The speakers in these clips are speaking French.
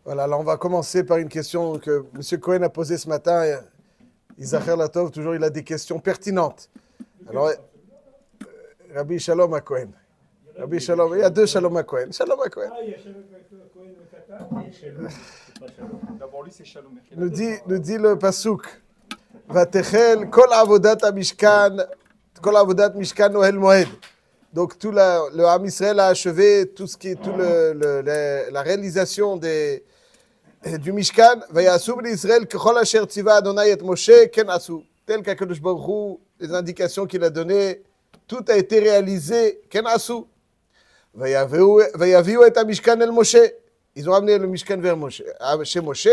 Voilà, alors on va commencer par une question que M. Cohen a posée ce matin. Isacher Latov, toujours, il a des questions pertinentes. Alors, Rabbi Shalom à Cohen. Rabbi Shalom, il y a deux Shalom à Cohen. Shalom à Cohen. Ah, il y a Shalom à Cohen le Qatar et Shalom. C'est pas Shalom. D'abord, lui, c'est Shalom. Nous dit le Pasuk. Vatechel kol avodat mishkan, kol avodat mishkan Ohel Moed. Donc tout le Ham Israël a achevé tout ce qui est la réalisation du Mishkan. Vayasu b'nei Israël kechol asher tziva Adonai et Moshe ken asu. Tel qu'Akadosh Baruch Hu, les indications qu'il a données, tout a été réalisé ken asu. Vayaviu et Mishkan el Moshe. Ils ont amené le Mishkan vers Moshe, chez Moshe.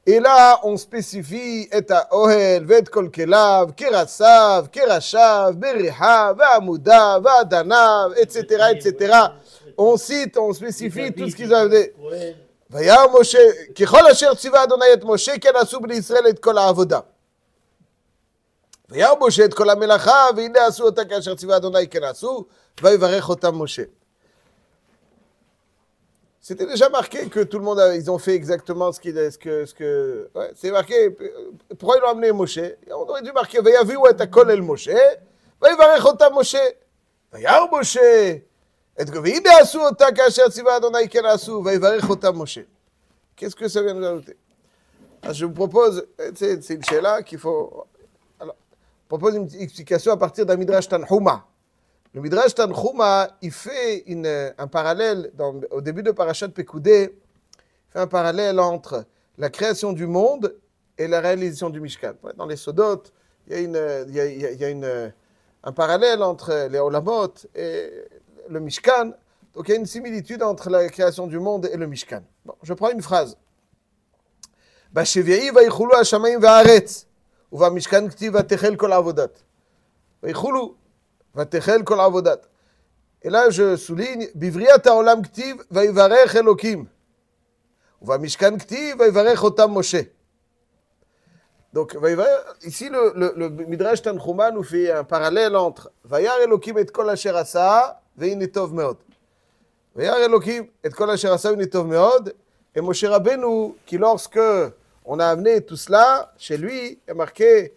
Et là, on spécifie et Ohel, vet kol kelav, kerasav, kerashav, berihav, amudav, adanav, etc., etc. On cite, on spécifie tout ce qu'ils ont amené. Vayar Moshe, kechol asher tziva Adonai et Moshe, ken asu b'nei Israël et kol ha'avoda. Vayar Moshe et kol ha'melacha, והנה עשו אותה כאשר ציווה אדוני כן עשו, ויברך אותם משה. C'était déjà marqué que tout le monde, ils ont fait exactement ce que ouais, c'est marqué. Pourquoi ils l'ont amené Moshe? On aurait dû marquer, Vayaviu et kol el Moshe, ויברך אותם משה. וירא משה, והנה עשו אותה כאשר ציווה אדוני כן עשו, ויברך אותם משה. Qu'est-ce que ça vient nous ajouter? Alors, je vous propose, c'est une sheila qu'il faut. Alors, je propose une explication à partir d'un Midrash Tanhuma. Le Midrash Tanhuma, il fait un parallèle, au début de Parashat Pekudei, il fait un parallèle entre la création du monde et la réalisation du Mishkan. Dans les Sodot, il y a un parallèle entre les Olamot et le Mishkan. Donc il y a une similitude entre la création du monde et le Mishkan. Bon, je prends une phrase. Bashevi'i vayichulu hashamayim va'aretz, uva Mishkan ktiv vatechel kol avodat. Vayichulu. ותחל כל עבודת. אלא שסולין, בבריאת העולם כתיב, ויברך אלוקים. ובמשכן כתיב, ויברך אותם משה. Donc, ici, le Midrash Tanchuma nous fait un parallèle entre וירא אלוקים את כל אשר עשה, והנה טוב מאוד. וירא אלוקים את כל אשר עשה, והנה טוב מאוד. Et Moshe Rabbeinu, qui lorsque on a amené tout cela, chez lui, est marqué,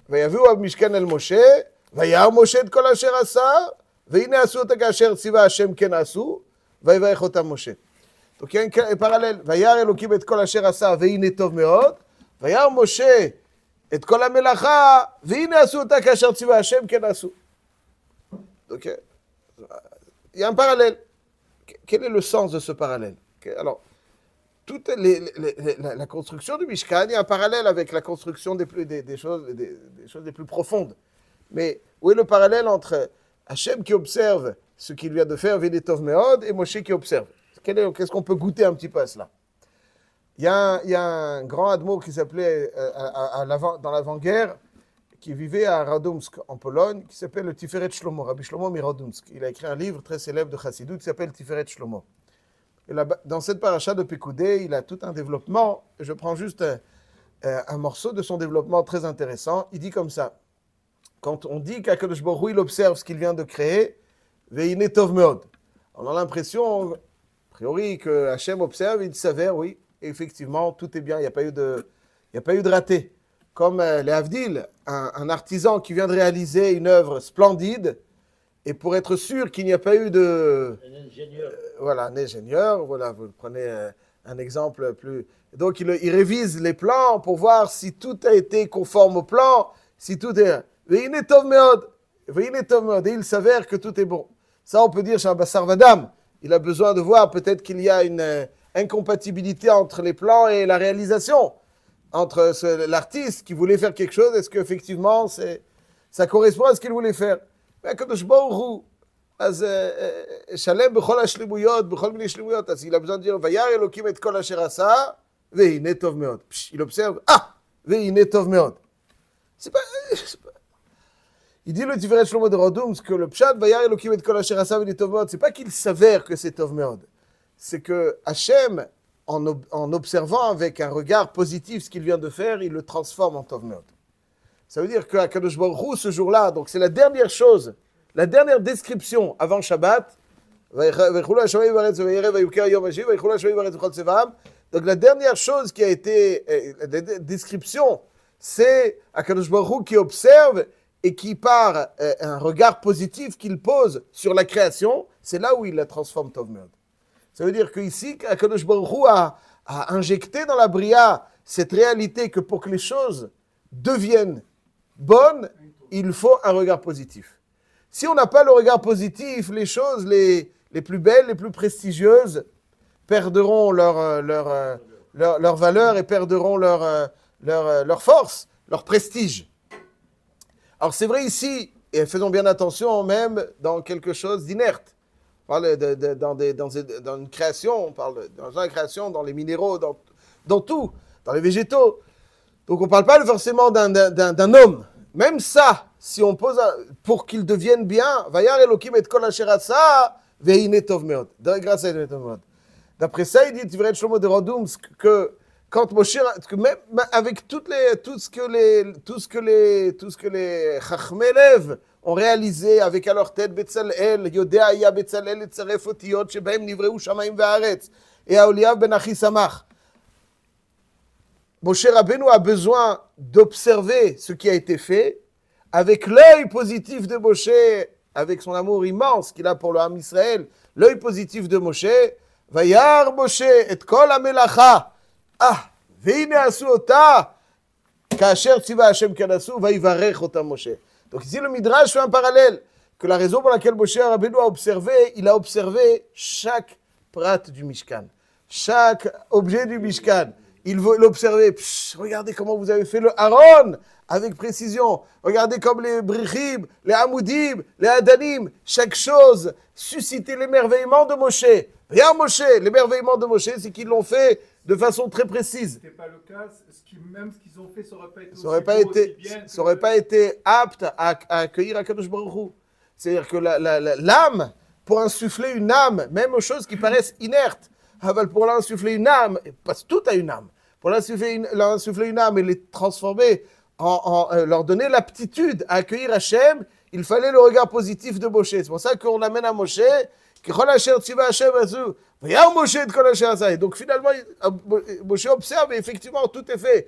ויביאו המשכן אל משה, וירא משה את כל אשר עשה, והנה עשו אותה כאשר ציווה השם כן עשו, ויברך אותם משה. Donc il y a un parallèle, וירא אלוקים את כל אשר עשה, והנה טוב מאוד, וירא משה את כל המלאכה, והנה עשו אותה כאשר ציווה השם כן עשו. Donc il y a un parallèle. Quel est le sens de ce parallèle? Alors, toute la construction du Mishkan, il y a un parallèle avec la construction des choses les plus profondes. Mais où est le parallèle entre Hachem qui observe ce qu'il vient de faire, Vénétov Meod, et Moshe qui observe? Qu'est-ce qu'on peut goûter un petit peu à cela? Il y a un grand admour qui s'appelait, dans l'avant-guerre, qui vivait à Radomsk, en Pologne, qui s'appelle le Tiferet Shlomo, Rabbi Shlomo Mirodomsk. Il a écrit un livre très célèbre de Chassidut qui s'appelle Tiferet Shlomo. Et là, dans cette paracha de Pekudei, il a tout un développement. Je prends juste un morceau de son développement très intéressant. Il dit comme ça. Quand on dit qu'Akadosh Baruch Hu, il observe ce qu'il vient de créer, Ve'ine tov meod. On a l'impression, a priori, que Hachem observe, il s'avère, oui, effectivement, tout est bien, il n'y a pas eu de raté. Comme les Havdil, un artisan qui vient de réaliser une œuvre splendide, et pour être sûr qu'il n'y a pas eu de... Un ingénieur. Voilà, un ingénieur, voilà, vous prenez un exemple plus... Donc, il révise les plans pour voir si tout a été conforme au plan, si tout est... Et il s'avère que tout est bon. Ça, on peut dire chez un Bassar Vadam. Il a besoin de voir peut-être qu'il y a une incompatibilité entre les plans et la réalisation. Entre l'artiste qui voulait faire quelque chose, est-ce qu'effectivement ça correspond à ce qu'il voulait faire? Mais quand il a besoin de dire Vayar Elokim et kol asher asa, ve'ine tov meod. Il observe, ve'ine tov meod. C'est pas... Il dit le Tiferet Shlomo de Radomsk que le Pshat Vayar Elokim et kol asher asa ve'ine tov meod, c'est pas qu'il s'avère que c'est tov meod, c'est que Hachem, en observant avec un regard positif ce qu'il vient de faire, il le transforme en tov meod. Ça veut dire qu'à Kadosh Baruch Hu, ce jour-là, donc c'est la dernière chose, la dernière description avant Shabbat, Donc la dernière chose qui a été la description, c'est Akadosh Baruch Hu qui observe et qui par un regard positif qu'il pose sur la création, c'est là où il la transforme Tov Meod. Ça veut dire qu'ici, Akadosh Baruch Hu a injecté dans la Bria cette réalité que pour que les choses deviennent bonnes, il faut un regard positif. Si on n'a pas le regard positif, les choses les plus belles, les plus prestigieuses, perdront leur valeur et perdront leur force, leur prestige. Alors c'est vrai ici, et faisons bien attention même dans quelque chose d'inerte. On parle dans une création, on parle dans la création, dans les minéraux, dans tout, dans les végétaux. Donc on ne parle pas forcément d'un homme. Même ça, si on pose pour qu'il devienne bien, Vayar Elokim et kol asher asa ve'hine tov meod. Grâce à Elohim tov meod. D'après ça, il dit Tivret Shlomo de Rodum que quand Moshe, que même avec tout ce que les Chachmei Lev ont réalisé avec à leur tête Betzalel, Yodea ya Betzalel et Tzaref Otiyot shebahem nivreu shamayim ve'aretz et Aholiav ben Achisamach. Moshe Rabbeinu a besoin d'observer ce qui a été fait avec l'œil positif de Moshe, avec son amour immense qu'il a pour le Ham Israël, l'œil positif de Moshe. Vayar Moshe et kol hamelacha, veine asu ota, kasher tziva Hashem kanasu, vayivarech ota Moshe. Donc ici le Midrash fait un parallèle, que la raison pour laquelle Moshe Rabbeinu a observé, il a observé chaque prat du Mishkan, chaque objet du Mishkan. Il veut l'observer. Regardez comment vous avez fait le Aaron avec précision. Regardez comme les Brichim, les Hamoudim, les Adanim, chaque chose suscitait l'émerveillement de Moshe. Regarde Moshe, l'émerveillement de Moshe, c'est qu'ils l'ont fait de façon très précise. Ce n'était pas le cas, même ce qu'ils ont fait, ça n'aurait pas été apte à accueillir Akadosh Baruch Hu. C'est-à-dire que l'âme, pour insuffler une âme, même aux choses qui paraissent inertes, pour l'insuffler une âme, parce que tout a une âme, pour l'insuffler une âme et les transformer, leur donner l'aptitude à accueillir Hachem, il fallait le regard positif de Moshe. C'est pour ça qu'on amène à Moshe, donc finalement, Moshe observe et effectivement tout est fait.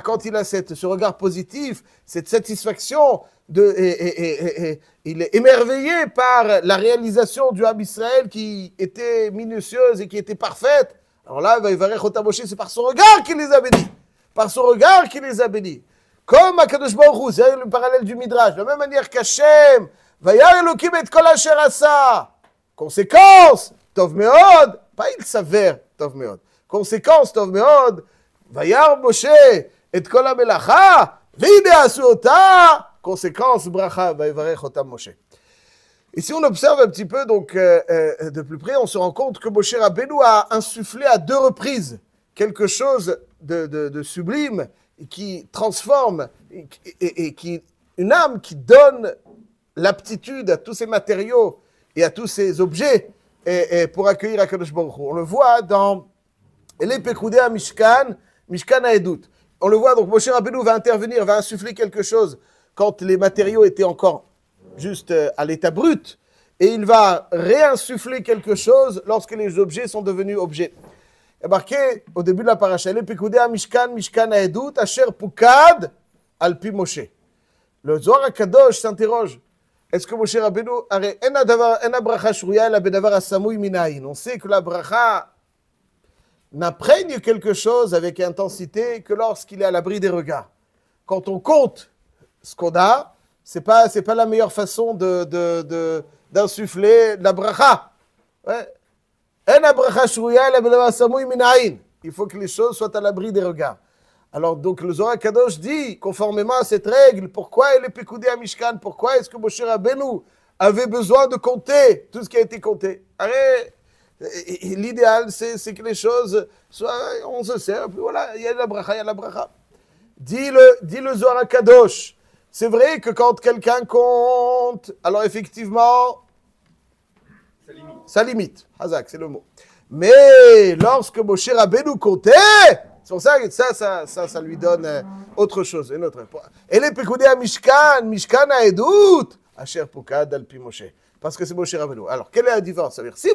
Quand il a ce regard positif, cette satisfaction, il est émerveillé par la réalisation du Ham Israël qui était minutieuse et qui était parfaite. Alors là, Vayivarech ota Moshe, c'est par son regard qu'il les a bénis. Par son regard qu'il les a bénis. Comme Akadosh Baruch Hu, c'est le parallèle du Midrash. De la même manière qu'Hachem, Vayar Elokim et kol asher asa. Conséquence, Tov Meod, pas il s'avère, Tov Meod. Conséquence, Tov Meod, Vayar Moshe et kol hamelacha, veine asu ota. Conséquence, bracha, Vayivarech ota Moshe. Et si on observe un petit peu donc, de plus près, on se rend compte que Moshe Rabbeinu a insufflé à 2 reprises quelque chose de sublime et qui transforme, et qui, une âme qui donne l'aptitude à tous ces matériaux et à tous ces objets et pour accueillir Akadosh Baruch Hu. On le voit dans les Pekudei Mishkan, Mishkan Haedut. On le voit, donc Moshe Rabbeinu va intervenir, va insuffler quelque chose quand les matériaux étaient encore juste à l'état brut, et il va réinsuffler quelque chose lorsque les objets sont devenus objets. Il est marqué au début de la paracha, les Pekudei Mishkan, Mishkan Haedut, Asher Pukad, Alpi Moshe. Le Zohar HaKadosh s'interroge, est-ce que Moshe Rabbeinu, en bracha shruya la bedavar asamui minayin. On sait que la bracha n'imprègne quelque chose avec intensité que lorsqu'il est à l'abri des regards. Quand on compte ce qu'on a, c'est pas la meilleure façon d'insuffler la bracha. Ouais. Il faut que les choses soient à l'abri des regards. Alors donc le Zohar Kadosh dit, conformément à cette règle, pourquoi il est Pekudei Mishkan, pourquoi est-ce que Moshe Rabbeinu avait besoin de compter tout ce qui a été compté. Allez, l'idéal c'est que les choses soient, on se sert, puis voilà, il y a la bracha, il y a la bracha. Dit le Zohar Kadosh. C'est vrai que quand quelqu'un compte, alors effectivement, ça limite. Hazak, c'est le mot. Mais lorsque Moshe Rabbeinu comptait, c'est pour ça que ça lui donne autre chose, une autre. Et les Pekudei Mishkan, Mishkan Haedut, Asher Pukad Alpi Moshe. parce que c'est Moshe Rabbeinu. Alors, quelle est la différence? Ça veut dire, si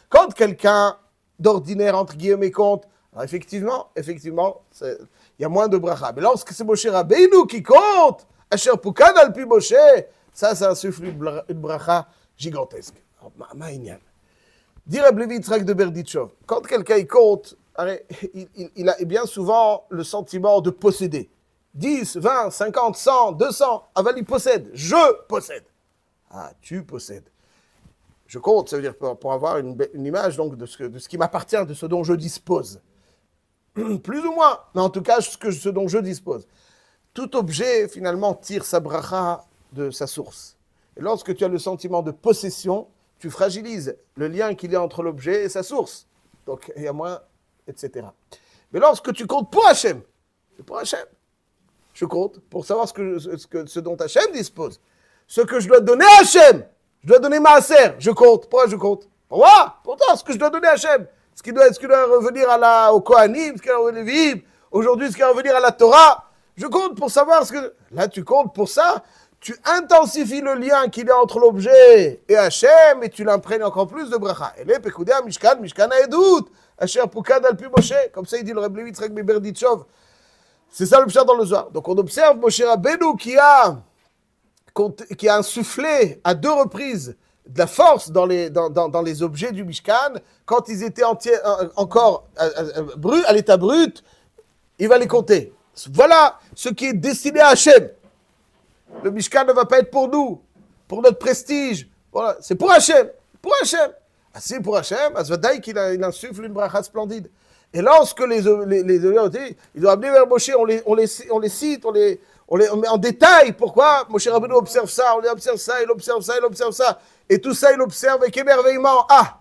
quand quelqu'un d'ordinaire, entre guillemets, compte, alors effectivement, il y a moins de bracha. Mais lorsque c'est Moshe Rabbeinu qui compte, Asher Pukad al pi Moshe, ça insuffle une bracha gigantesque. Alors, Ma'inyan. Dire Reb Levi Yitzhak de Berditchov, quand quelqu'un il compte, il a bien souvent le sentiment de posséder. 10, 20, 50, 100, 200, aval il possède. Je possède. Ah, tu possèdes. Je compte, ça veut dire pour avoir une image donc, de ce qui m'appartient, de ce dont je dispose. Plus ou moins, mais en tout cas, ce dont je dispose. Tout objet, finalement, tire sa bracha de sa source. Et lorsque tu as le sentiment de possession, tu fragilises le lien qu'il y a entre l'objet et sa source. Donc, il y a moins, etc. Mais lorsque tu comptes pour Hachem, c'est pour Hachem. Je compte pour savoir ce dont Hachem dispose. Ce que je dois donner à Hachem, je dois donner Maaser, je compte. Pourquoi je compte? Pourtant, ce que je dois donner à Hachem, ce qui doit revenir au Kohanim, ce qui doit revenir au Lévi'im, aujourd'hui, ce qui doit revenir à la Torah, je compte pour savoir ce que... Là, tu comptes pour ça, tu intensifies le lien qu'il y a entre l'objet et Hachem, et tu l'imprègnes encore plus de bracha. Et les Pekudea Mishkan Haedut, Asher Pukad al pi Moshe, comme ça il dit le Reb Levi Yitzhak de Berditchov. C'est ça le pshat dans le Zohar. Donc on observe Moshe Rabbeinu qui a insufflé à 2 reprises de la force dans les objets du Mishkan, quand ils étaient encore à l'état brut, il va les compter. Voilà ce qui est destiné à Hachem. Le Mishkan ne va pas être pour nous, pour notre prestige. Voilà, c'est pour Hachem. Pour Hachem. Ah, c'est pour Hachem, Asvadaï qu'il insuffle une bracha splendide. Et lorsque les ils ont amené vers Moshe, on les cite, on les met en détail. Pourquoi Moshe Rabbeinu observe ça, on observe ça, il observe ça, il observe ça. Et tout ça, il observe avec émerveillement. Ah,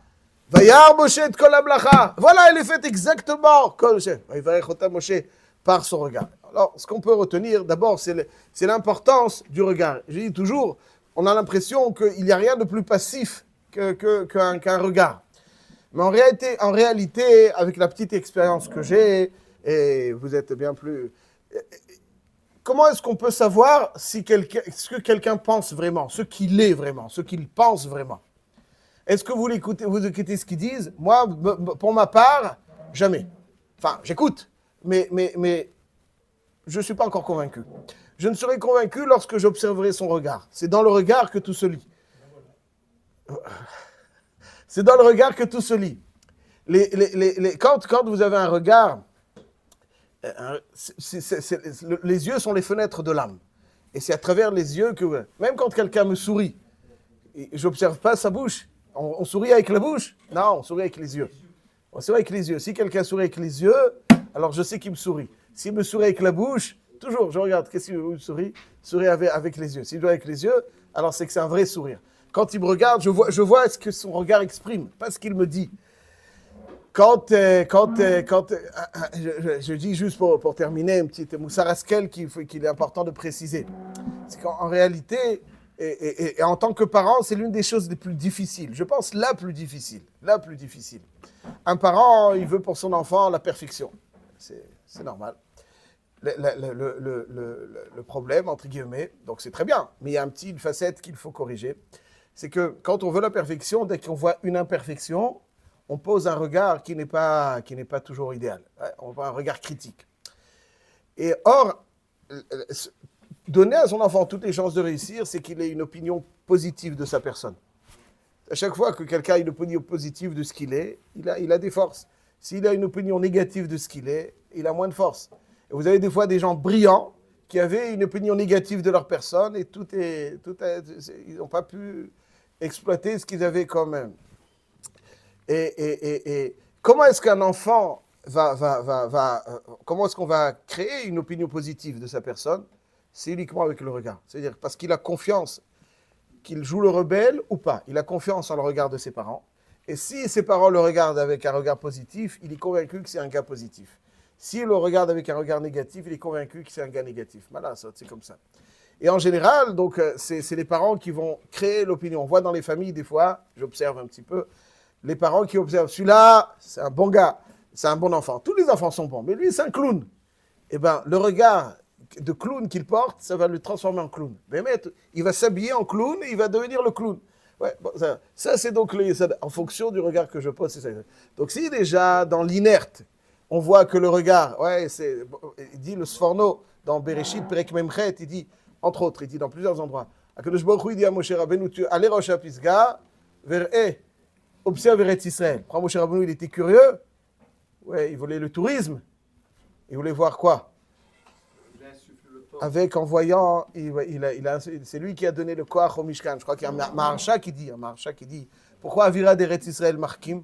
Vayar Moshe et Kol Hamlacha. Voilà, elle est faite exactement. Kol Moshe. Vayvarech otam Moshe par son regard. Alors, ce qu'on peut retenir, d'abord, c'est l'importance du regard. Je dis toujours, on a l'impression qu'il n'y a rien de plus passif qu'un regard. Mais en réalité, avec la petite expérience que j'ai, et vous êtes bien plus... Comment est-ce qu'on peut savoir ce que quelqu'un pense vraiment, ce qu'il est vraiment, ce qu'il pense vraiment? Est-ce que vous écoutez ce qu'ils disent? Moi, pour ma part, jamais. Enfin, j'écoute, mais je ne suis pas encore convaincu. Je ne serai convaincu lorsque j'observerai son regard. C'est dans le regard que tout se lit. C'est dans le regard que tout se lit. Quand vous avez un regard, les yeux sont les fenêtres de l'âme. Et c'est à travers les yeux que... Même quand quelqu'un me sourit, je n'observe pas sa bouche. On sourit avec la bouche? Non, on sourit avec les yeux. On sourit avec les yeux. Si quelqu'un sourit avec les yeux, alors je sais qu'il me sourit. S'il me sourit avec la bouche, toujours, je regarde, qu'est-ce qu'il me sourit? Sourit avec les yeux. S'il doit avec les yeux, alors c'est que c'est un vrai sourire. Quand il me regarde, je vois ce que son regard exprime, pas ce qu'il me dit. Je dis juste pour terminer, une petite Moussar Haskel qu'il est important de préciser. C'est qu'en réalité, et en tant que parent, c'est l'une des choses les plus difficiles. Je pense la plus difficile. Un parent, il veut pour son enfant la perfection. C'est normal. Le problème, entre guillemets, donc c'est très bien, mais il y a une facette qu'il faut corriger. C'est que quand on veut la perfection, dès qu'on voit une imperfection, on pose un regard qui n'est pas toujours idéal. On voit un regard critique. Et or, donner à son enfant toutes les chances de réussir, c'est qu'il ait une opinion positive de sa personne. À chaque fois que quelqu'un a une opinion positive de ce qu'il est, il a des forces. S'il a une opinion négative de ce qu'il est, il a moins de force. Et vous avez des fois des gens brillants qui avaient une opinion négative de leur personne et ils n'ont pas pu exploiter ce qu'ils avaient quand même. Et comment est-ce qu'un enfant comment est-ce qu'on va créer une opinion positive de sa personne? C'est uniquement avec le regard. C'est-à-dire parce qu'il a confiance qu'il joue le rebelle ou pas. Il a confiance en le regard de ses parents. Et si ses parents le regardent avec un regard positif, il est convaincu que c'est un gars positif. S'il le regarde avec un regard négatif, il est convaincu que c'est un gars négatif. Voilà, c'est comme ça. Et en général, donc, c'est les parents qui vont créer l'opinion. On voit dans les familles, des fois, j'observe un petit peu, les parents qui observent, celui-là, c'est un bon gars, c'est un bon enfant. Tous les enfants sont bons, mais lui, c'est un clown. Eh bien, le regard de clown qu'il porte, ça va le transformer en clown. Mais il va s'habiller en clown et il va devenir le clown. Ouais, bon, ça c'est donc en fonction du regard que je pose. C'est ça. Donc si déjà dans l'inerte, on voit que le regard, ouais, il dit le Sforno dans Bereshit Perek Memchet, il dit, entre autres, il dit dans plusieurs endroits, Akadosh Baruch Hu, il dit à Moshe Rabbeinu, tu allez Rosh HaPisga, observe Eretz Israël. Après Moshe Rabbeinu, il était curieux, ouais, il voulait le tourisme, il voulait voir quoi? Avec, en voyant, c'est lui qui a donné le koach au Mishkan. Je crois qu'il y a un Maharsha qui dit, pourquoi Avira d'Eretz Israël markim?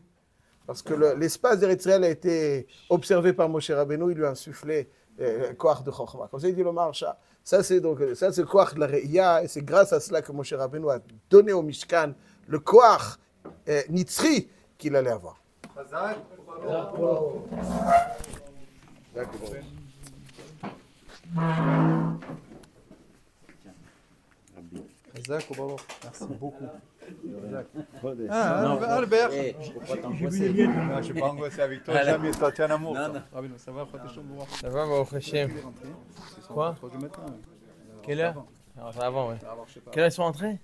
Parce que l'espace d'Eretz Israël a été observé par Moshe Rabbeinu, il lui a insufflé le koach de Chochma. Comme ça, il dit le Maharsha. Ça, c'est le koach de la Re'ia, et c'est grâce à cela que Moshe Rabbeinu a donné au Mishkan le koach nitzri qu'il allait avoir. D'accord. Merci beaucoup. Albert. J'ai vu les miennes. Je suis pas angoissé avec toi, jamais, toi, tu es un amour. Non, non. Ça va, Ça va, Baruch Hashem. Quoi? Quelle heure? Alors, c'est avant, ouais. Quelle heure ils sont rentrés?